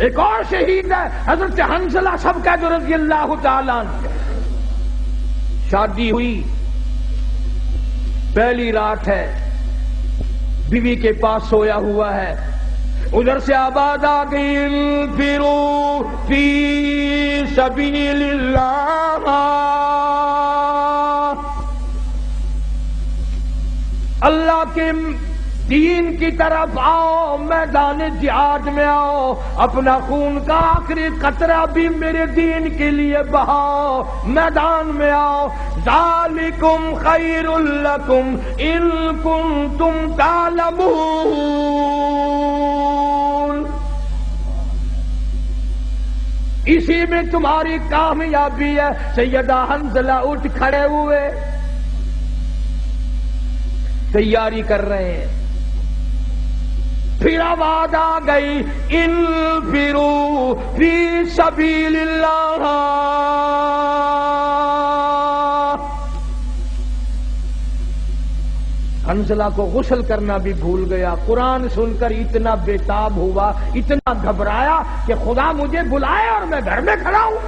ایک اور شہید ہے حضرت حنظلہ سب کا جو رضی اللہ تعالیٰ عنہ. شادی ہوئی، پہلی رات ہے، بیوی کے پاس سویا ہوا ہے، ادھر سے آواز آ گئی انفروا فی سبیل اللہ، اللہ کے دین کی طرف آؤ، میدان جہاد میں آؤ، اپنا خون کا آخری قطرہ بھی میرے دین کے لیے بہاؤ، میدان میں آؤ. ذالکم خیر لکم ان کنتم تعلمون. اسی میں تمہاری کامیابی ہے. سیدہ حنظلہ اٹھ کھڑے ہوئے، تیاری کر رہے ہیں. پھر آواز آ گئی انفروا فی سبیل اللہ. حنظلہ کو غسل کرنا بھی بھول گیا. قرآن سن کر اتنا بےتاب ہوا، اتنا گھبرایا کہ خدا مجھے بلائے اور میں گھر میں کھڑا ہوں.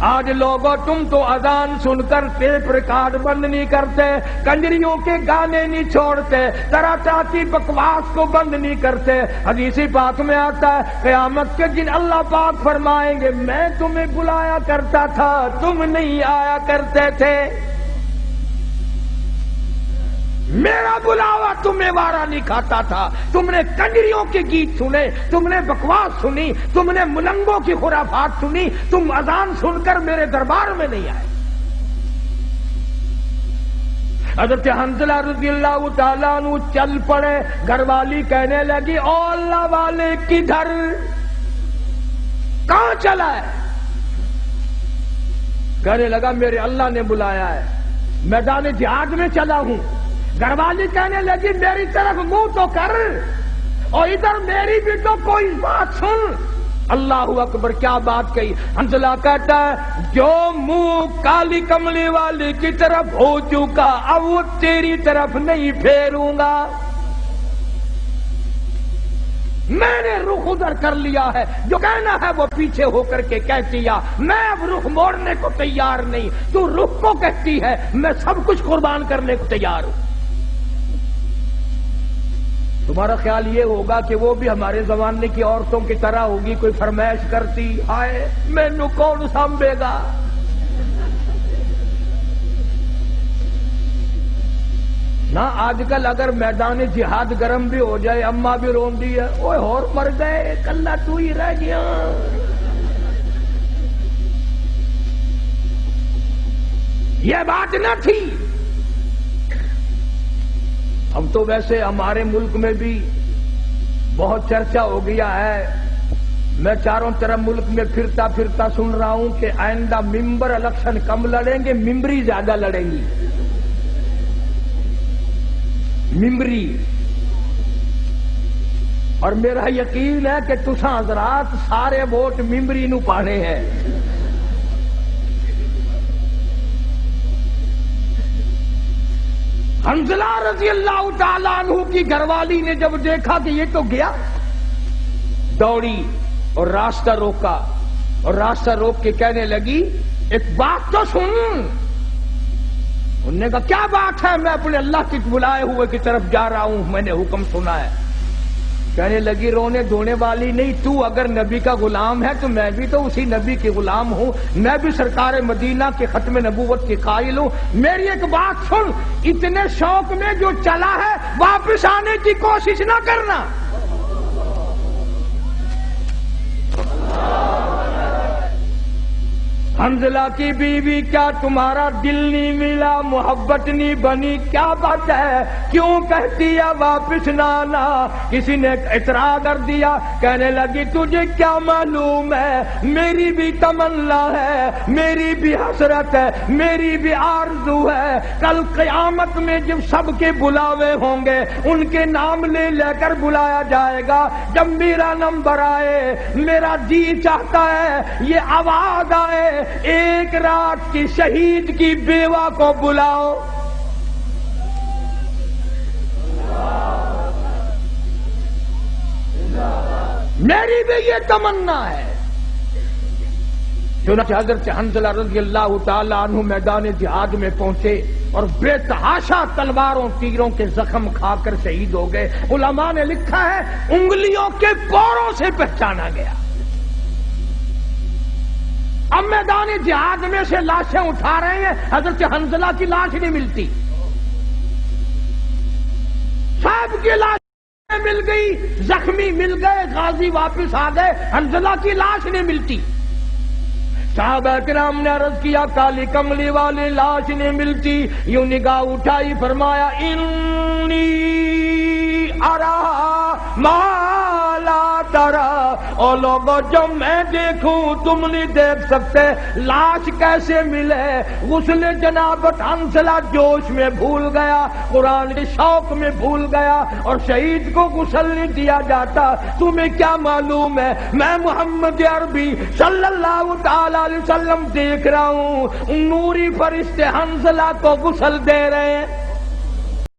آج لوگوں تم تو اذان سن کر ٹیپ ریکارڈ بند نہیں کرتے، کنجریوں کے گانے نہیں چھوڑتے، طرح طرح کی بکواس کو بند نہیں کرتے. حدیث پاک میں آتا ہے قیامت کے دن اللہ پاک فرمائیں گے میں تمہیں بلایا کرتا تھا، تم نہیں آیا کرتے تھے. میرا بلاوا تمہیں وارا نہیں کھاتا تھا. تم نے کنجریوں کے گیت سنے، تم نے بکواس سنی، تم نے ملنگوں کی خرافات سنی، تم اذان سن کر میرے دربار میں نہیں آئے. حضرت حنظلہ رضی اللہ تعالیٰ عنہ چل پڑے. گھر والی کہنے لگی او اللہ والے کدھر، کہاں چلا ہے؟ کہنے لگا میرے اللہ نے بلایا ہے، میدان جہاد میں چلا ہوں. گھر والی کہنے لگی میری طرف منہ تو کر، اور ادھر میری بھی تو کوئی بات سن. اللہ اکبر، کیا بات کہی. حنظلہ کہتا ہے جو منہ کالی کملی والی کی طرف ہو چکا اب وہ تیری طرف نہیں پھیروں گا. میں نے رخ ادھر کر لیا ہے، جو کہنا ہے وہ پیچھے ہو کر کے کہتی ہے. میں اب رخ موڑنے کو تیار نہیں. تو رخ کو کہتی ہے، میں سب کچھ قربان کرنے کو تیار ہوں. تمہارا خیال یہ ہوگا کہ وہ بھی ہمارے زمانے کی عورتوں کی طرح ہوگی، کوئی فرمائش کرتی ہائے مینوں کون سنبھے گا. نہ آج کل اگر میدان جہاد گرم بھی ہو جائے اماں بھی رون دی ہے، اوے اور مر گئے کلہ تو ہی رہ گیا. یہ بات نہ تھی. اب تو ویسے ہمارے ملک میں بھی بہت چرچا ہو گیا ہے. میں چاروں طرف ملک میں پھرتا پھرتا سن رہا ہوں کہ آئندہ ممبر الیکشن کم لڑیں گے، ممبری زیادہ لڑیں گی. ممبری. اور میرا یقین ہے کہ تساں حضرات سارے ووٹ ممبری نو پانے ہیں. حنظلہ رضی اللہ تعالیٰ عنہ کی گھر والی نے جب دیکھا کہ یہ تو گیا، دوڑی اور راستہ روکا، اور راستہ روک کے کہنے لگی ایک بات تو سن. انہوں نے کہا کیا بات ہے؟ میں اپنے اللہ کی بلائے ہوئے کی طرف جا رہا ہوں، میں نے حکم سنا ہے. کہنے لگی رونے دھونے والی نہیں، تو اگر نبی کا غلام ہے تو میں بھی تو اسی نبی کے غلام ہوں، میں بھی سرکار مدینہ کے ختم نبوت کے قائل ہوں. میری ایک بات سن، اتنے شوق میں جو چلا ہے واپس آنے کی کوشش نہ کرنا. حنظلہ کی بیوی کیا تمہارا دل نہیں ملا، محبت نہیں بنی؟ کیا بات ہے، کیوں کہتی ہے واپس نہ آنا؟ کسی نے اعتراض کر دیا. کہنے لگی تجھے کیا معلوم ہے، میری بھی تمنا ہے، میری بھی حسرت ہے، میری بھی آرزو ہے. کل قیامت میں جب سب کے بلاوے ہوں گے ان کے نام لے لے کر بلایا جائے گا. جب میرا نمبر آئے میرا جی چاہتا ہے یہ آواز آئے ایک رات کی شہید کی بیوہ کو بلاؤ. میری بھی یہ تمنا ہے۔ چنانچہ حضرت حنظلہ رضی اللہ تعالی عنہ میدان جہاد میں پہنچے اور بے تحاشا تلواروں تیروں کے زخم کھا کر شہید ہو گئے۔ علماء نے لکھا ہے انگلیوں کے پوروں سے پہچانا گیا۔ اب میدان جہاد میں سے لاشیں اٹھا رہے ہیں، حضرت حنظلہ کی لاش نہیں ملتی، صاحب کی لاش مل گئی، زخمی مل گئے، غازی واپس آ گئے، حنظلہ کی لاش نہیں ملتی۔ صحابہ کرام نے عرض کیا کالی کملی والی لاش نہیں ملتی، یوں نگاہ اٹھائی، فرمایا انی ارا ما لا ترا، او لوگو جو میں دیکھوں تم نہیں دیکھ سکتے۔ لاش کیسے ملے؟ غسل جنابت حنظلہ جوش میں بھول گیا، قرآن کے شوق میں بھول گیا، اور شہید کو غسل نہیں دیا جاتا۔ تمہیں کیا معلوم ہے میں محمد عربی صلی اللہ تعالی علیہ وسلم دیکھ رہا ہوں، نوری فرشتے حنظلہ کو غسل دے رہے ہیں۔